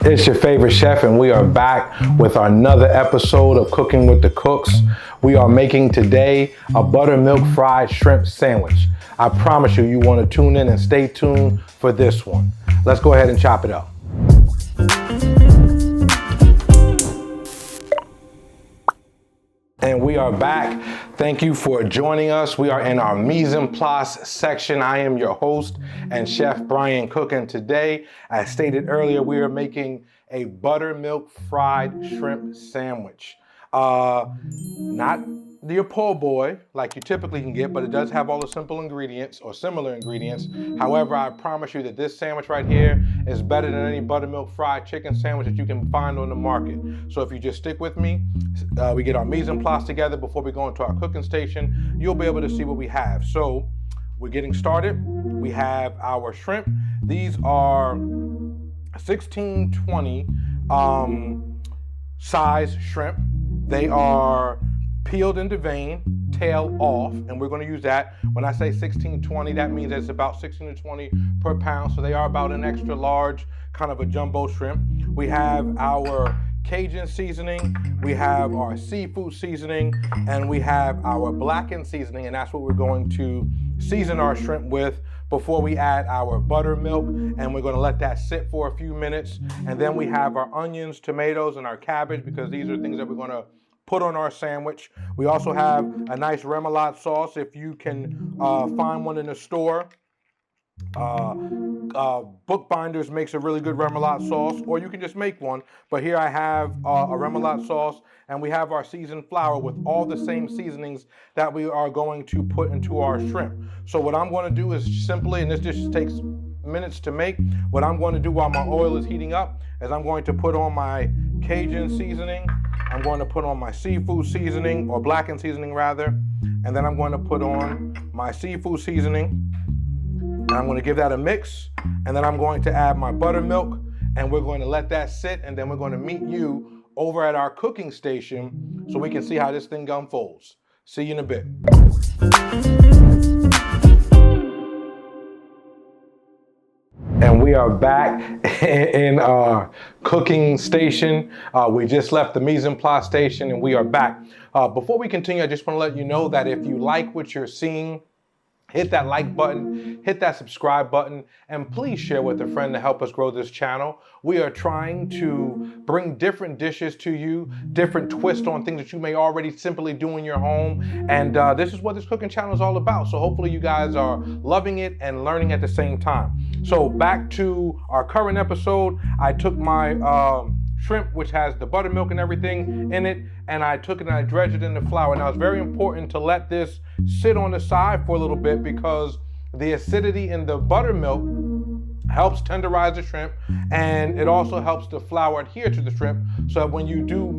It's your favorite chef, and we are back with another episode of Cooking with the Cooks. We are making today a buttermilk fried shrimp sandwich. I promise you, you want to tune in and stay tuned for this one. Let's go ahead and chop it up. And we are back. Thank you for joining us. We are in our mise en place section. I am your host and Chef Brian Cook, and today, as stated earlier, we are making a buttermilk fried shrimp sandwich. Not your po' boy like you typically can get, but it does have all the simple ingredients or similar ingredients. However, I promise you that this sandwich right here is better than any buttermilk fried chicken sandwich that you can find on the market. So if you just stick with me, we get our mise en place together before we go into our cooking station, you'll be able to see what we have. So we're getting started. We have our shrimp. These are 1620 size shrimp. They are peeled into vein, tail off, and we're going to use that. When I say 1620, that means it's about 16 to 20 per pound, so they are about an extra large, kind of a jumbo shrimp. We have our Cajun seasoning, we have our seafood seasoning, and we have our blackened seasoning, and that's what we're going to season our shrimp with before we add our buttermilk, and we're going to let that sit for a few minutes. And then we have our onions, tomatoes, and our cabbage, because these are things that we're going to put on our sandwich. We also have a nice remoulade sauce if you can find one in the store. Bookbinders makes a really good remoulade sauce, or you can just make one. But here I have a remoulade sauce, and we have our seasoned flour with all the same seasonings that we are going to put into our shrimp. So what I'm going to do is simply, and this dish takes minutes to make, what I'm going to do while my oil is heating up is I'm going to put on my Cajun seasoning, I'm going to put on my seafood seasoning, or blackened seasoning rather, and then I'm going to put on my seafood seasoning. And I'm going to give that a mix, and then I'm going to add my buttermilk, and we're going to let that sit, and then we're going to meet you over at our cooking station so we can see how this thing unfolds. See you in a bit. And we are back in our cooking station. We just left the mise en place station, and we are back. Before we continue, I just want to let you know that if you like what you're seeing, hit that like button, hit that subscribe button, and please share with a friend to help us grow this channel. We are trying to bring different dishes to you, different twists on things that you may already simply do in your home. And this is what this cooking channel is all about. So hopefully you guys are loving it and learning at the same time. So back to our current episode, I took my shrimp, which has the buttermilk and everything in it, and I took it and I dredged it in the flour. Now it's very important to let this sit on the side for a little bit, because the acidity in the buttermilk helps tenderize the shrimp, and it also helps the flour adhere to the shrimp, so that when you do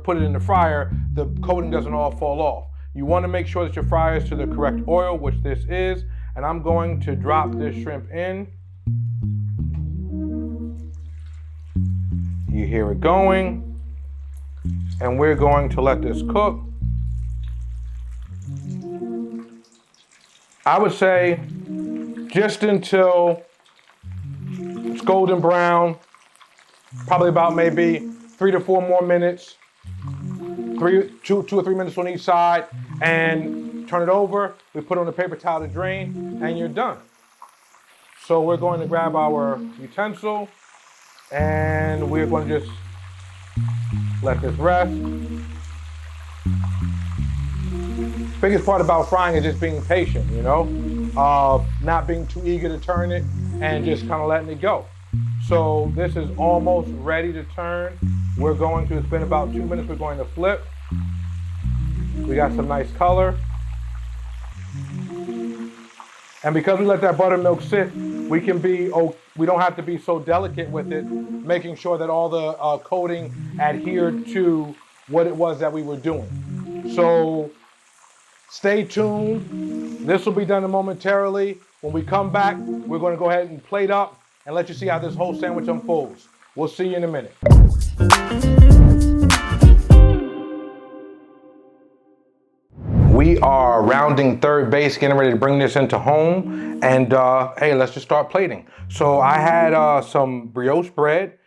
put it in the fryer, the coating doesn't all fall off. You want to make sure that your fryer is to the correct oil, which this is, and I'm going to drop this shrimp in. You hear it going, and we're going to let this cook. I would say just until it's golden brown, probably about maybe 3 to 4 more minutes, 2 or 3 minutes on each side, and turn it over. We put on a paper towel to drain, and you're done. So we're going to grab our utensil, and we're going to just let this rest. Biggest part about frying is just being patient, not being too eager to turn it and just kind of letting it go. So this is almost ready to turn. We're going to, it's been about 2 minutes, we're going to flip. We got some nice color. And because we let that buttermilk sit, we don't have to be so delicate with it, making sure that all the coating adhered to what it was that we were doing. So stay tuned. This will be done momentarily. When we come back, we're going to go ahead and plate up and let you see how this whole sandwich unfolds. We'll see you in a minute. We are rounding third base, getting ready to bring this into home. And hey, let's just start plating. So I had some brioche bread.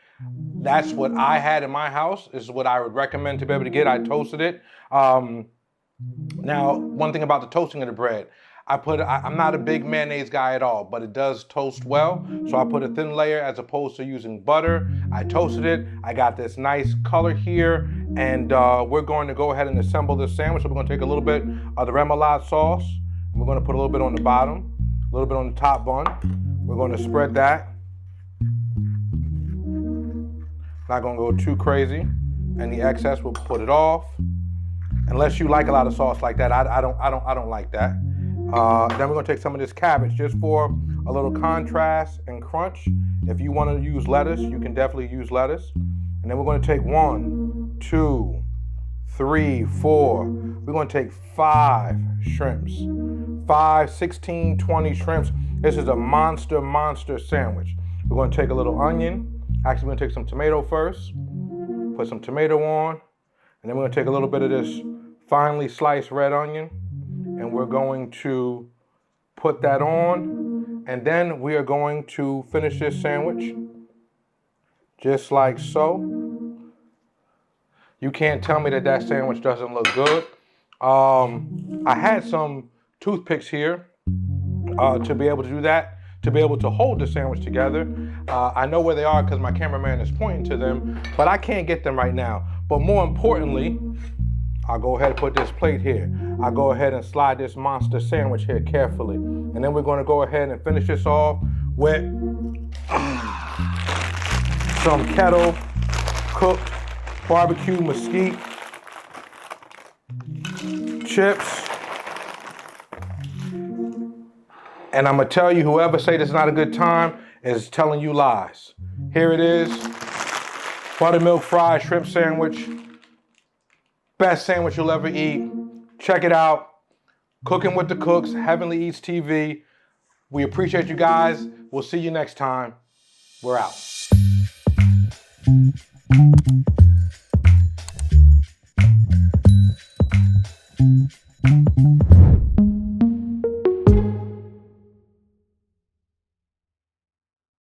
That's what I had in my house. This is what I would recommend to be able to get. I toasted it. Now, one thing about the toasting of the bread, I'm not a big mayonnaise guy at all, but it does toast well. So I put a thin layer as opposed to using butter. I toasted it. I got this nice color here, and we're going to go ahead and assemble this sandwich. So we're going to take a little bit of the remoulade sauce. And we're going to put a little bit on the bottom, a little bit on the top bun. We're going to spread that. Not going to go too crazy. And the excess, we'll put it off. Unless you like a lot of sauce like that, I don't like that. Then we're gonna take some of this cabbage just for a little contrast and crunch. If you want to use lettuce, you can definitely use lettuce. And then we're gonna take 1, 2, 3, 4. We're gonna take 5 shrimps. 5, 16, 20 shrimps. This is a monster sandwich. We're gonna take a little onion. Actually, we're gonna take some tomato first. Put some tomato on. And then we're gonna take a little bit of this finely sliced red onion, and we're going to put that on, and then we are going to finish this sandwich just like so. You can't tell me that that sandwich doesn't look good. I had some toothpicks here to be able to do that, to be able to hold the sandwich together. I know where they are because my cameraman is pointing to them, but I can't get them right now. But more importantly, I'll go ahead and put this plate here. I'll go ahead and slide this monster sandwich here carefully. And then we're going to go ahead and finish this off with some kettle cooked barbecue mesquite chips. And I'm going to tell you, whoever say this is not a good time is telling you lies. Here it is. Buttermilk fried shrimp sandwich. Best sandwich you'll ever eat. Check it out. Cooking with the Cooks, Heavenly Eats TV. We appreciate you guys. We'll see you next time. We're out.